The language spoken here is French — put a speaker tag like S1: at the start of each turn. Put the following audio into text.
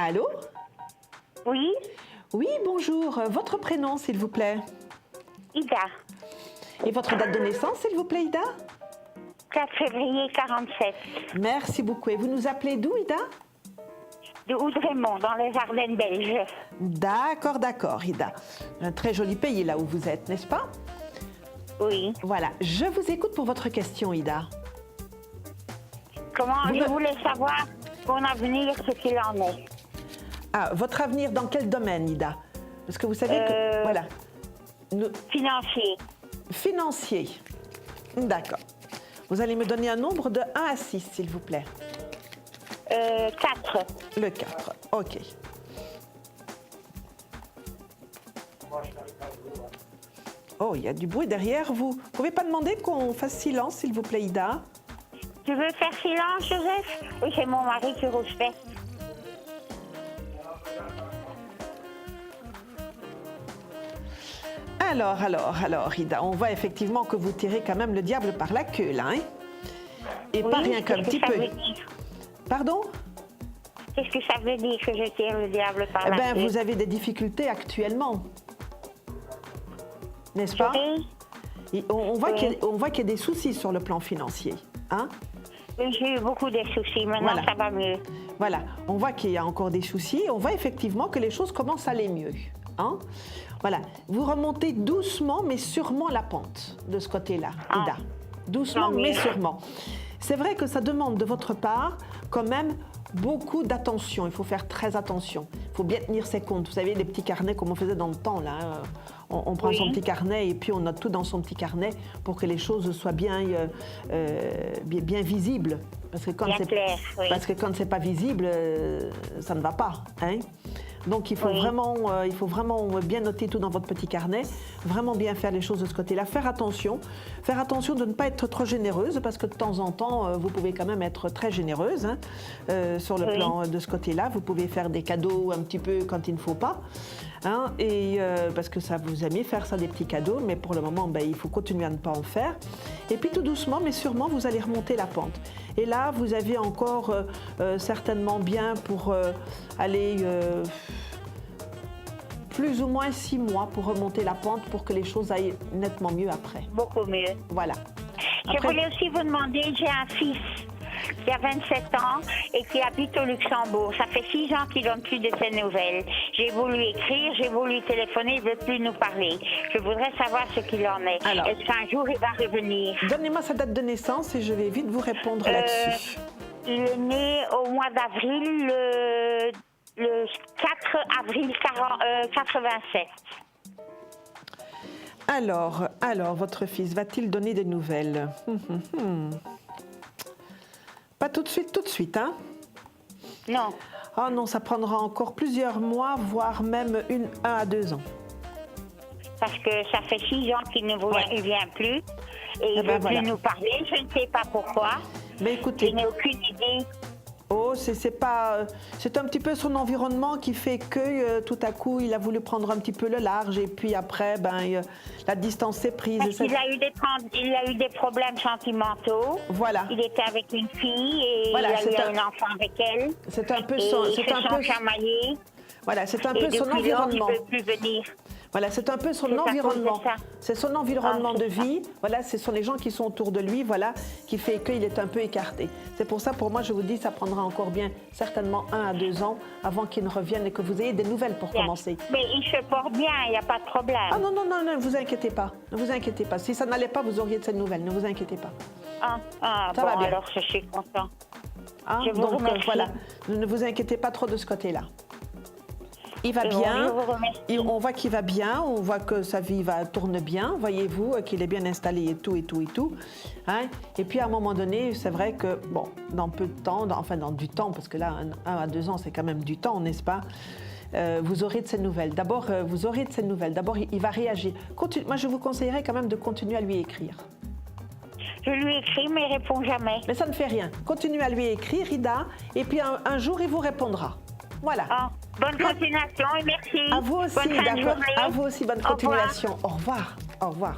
S1: Allô?
S2: Oui,
S1: Oui, bonjour. Votre prénom, s'il vous plaît?
S2: Ida.
S1: Et votre date de naissance, s'il vous plaît, Ida?
S2: 4 février 47.
S1: Merci beaucoup. Et vous nous appelez d'où, Ida?
S2: De Oudrémont, dans les Ardennes belges.
S1: D'accord, Ida. Un très joli pays là où vous êtes, n'est-ce pas?
S2: Oui.
S1: Voilà. Je vous écoute pour votre question, Ida.
S2: Comment
S1: Vous
S2: je
S1: me-
S2: voulais savoir mon avenir, ce qu'il en est.
S1: Ah, votre avenir dans quel domaine, Ida? Parce que vous savez que... Voilà.
S2: Financier.
S1: Financier. D'accord. Vous allez me donner un nombre de 1 à 6, s'il vous plaît.
S2: 4.
S1: Le 4. OK. Oh, il y a du bruit derrière vous. Vous pouvez pas demander qu'on fasse silence, s'il vous plaît, Ida?
S2: Tu veux faire silence, Joseph? Oui, c'est mon mari qui rouspète.
S1: Alors, Ida, on voit effectivement que vous tirez quand même le diable par la queue, là, hein? Et
S2: Oui,
S1: pas rien qu'un
S2: qu'est-ce
S1: petit
S2: que ça
S1: peu.
S2: veut dire?
S1: Pardon?
S2: Qu'est-ce que ça veut dire que je tire le diable par
S1: Eh
S2: la
S1: bien,
S2: queue?
S1: vous avez des difficultés actuellement. N'est-ce pas?
S2: Oui,
S1: Et on voit qu'il y a des soucis sur le plan financier, hein?
S2: oui, j'ai eu beaucoup de soucis. Maintenant,
S1: Voilà.
S2: ça va mieux.
S1: Voilà, on voit qu'il y a encore des soucis, on voit effectivement que les choses commencent à aller mieux, hein? Voilà, vous remontez doucement mais sûrement la pente de ce côté-là, Ida. Doucement
S2: Tant mieux.
S1: mais sûrement. C'est vrai que ça demande de votre part quand même beaucoup d'attention. Il faut faire très attention. Il faut bien tenir ses comptes. Vous savez, les petits carnets comme on faisait dans le temps, là. On prend
S2: Oui.
S1: son petit carnet et puis on note tout dans son petit carnet pour que les choses soient bien visibles. Parce que quand
S2: Bien clair, oui.
S1: parce que quand c'est pas visible, ça ne va pas, hein? Donc il faut
S2: Oui.
S1: vraiment bien noter tout dans votre petit carnet, vraiment bien faire les choses de ce côté-là, faire attention de ne pas être trop généreuse parce que de temps en temps vous pouvez quand même être très généreuse, hein, sur le
S2: Oui.
S1: plan de ce côté-là. Vous pouvez faire des cadeaux un petit peu quand il ne faut pas, hein, et parce que ça vous aimez faire ça des petits cadeaux, mais pour le moment il faut continuer à ne pas en faire. Et puis tout doucement mais sûrement vous allez remonter la pente. Et là vous avez encore certainement bien pour aller plus ou moins 6 mois pour remonter la pente pour que les choses aillent nettement mieux après.
S2: Beaucoup mieux.
S1: Voilà.
S2: Je
S1: Après-
S2: voulais aussi vous demander, j'ai un fils qui a 27 ans et qui habite au Luxembourg. Ça fait 6 ans qu'il ne donne plus de ses nouvelles. J'ai voulu écrire, j'ai voulu téléphoner, il ne veut plus nous parler. Je voudrais savoir ce qu'il en est.
S1: Alors.
S2: Est-ce qu'un jour il va revenir?
S1: Donnez-moi sa date de naissance et je vais vite vous répondre là-dessus.
S2: Il est né au mois d'avril, le 4 avril 87.
S1: Alors, votre fils va-t-il donner des nouvelles? Pas tout de suite, hein?
S2: Non.
S1: Oh non, ça prendra encore plusieurs mois, voire même 1 à 2 ans.
S2: Parce que ça fait 6 ans qu'il ne vient plus. Et il ne
S1: ben
S2: veut
S1: voilà.
S2: plus nous parler. Je ne sais pas pourquoi.
S1: Mais écoutez,
S2: Je n'ai aucune idée.
S1: c'est un petit peu son environnement qui fait que tout à coup il a voulu prendre un petit peu le large et puis après la distance s'est prise.
S2: Parce qu'il a eu des problèmes sentimentaux.
S1: Voilà.
S2: Il était avec une fille et
S1: Voilà,
S2: il a
S1: c'est
S2: eu
S1: un-
S2: un enfant avec elle.
S1: C'est un peu
S2: Et
S1: son,
S2: ils
S1: c'est
S2: se
S1: un
S2: sont
S1: peu,
S2: chamaillés.
S1: voilà, c'est un
S2: Et
S1: peu son
S2: depuis lors, il
S1: environnement.
S2: ne veut plus venir.
S1: Voilà, c'est un peu son
S2: C'est à cause de
S1: environnement.
S2: ça.
S1: C'est son environnement
S2: Ah,
S1: de
S2: c'est ça.
S1: vie. Voilà, ce sont les gens qui sont autour de lui, voilà, qui fait qu'il est un peu écarté. C'est pour ça, pour moi, je vous dis, ça prendra encore bien certainement 1 à 2 ans avant qu'il ne revienne et que vous ayez des nouvelles pour
S2: Bien.
S1: commencer.
S2: Mais il se porte bien, il n'y a pas de problème.
S1: Ah non, ne vous inquiétez pas. Ne vous inquiétez pas. Si ça n'allait pas, vous auriez de ces nouvelles. Ne vous inquiétez pas.
S2: Ah,
S1: Ça
S2: bon,
S1: va bien.
S2: alors je suis content.
S1: Hein?
S2: Je vous
S1: Donc
S2: remercie.
S1: voilà, ne vous inquiétez pas trop de ce côté-là. Il va
S2: Et
S1: bien,
S2: je vous remercie.
S1: et on voit qu'il va bien, on voit que sa vie tourne bien, voyez-vous, qu'il est bien installé et tout. Hein? Et puis à un moment donné, c'est vrai que, bon, dans peu de temps, dans du temps, parce que là, 1 à 2 ans, c'est quand même du temps, n'est-ce pas? Vous aurez de ses nouvelles. D'abord, vous aurez de ses nouvelles. D'abord, il va réagir. Moi, je vous conseillerais quand même de continuer à lui écrire.
S2: Je lui écris, mais il ne répond jamais.
S1: Mais ça ne fait rien. Continuez à lui écrire, Ida, et puis un jour, il vous répondra. Voilà.
S2: Bonne continuation et merci.
S1: À vous aussi,
S2: Bonne fin de
S1: d'accord.
S2: journée.
S1: À vous aussi, bonne
S2: Au revoir.
S1: continuation. Au revoir. Au revoir.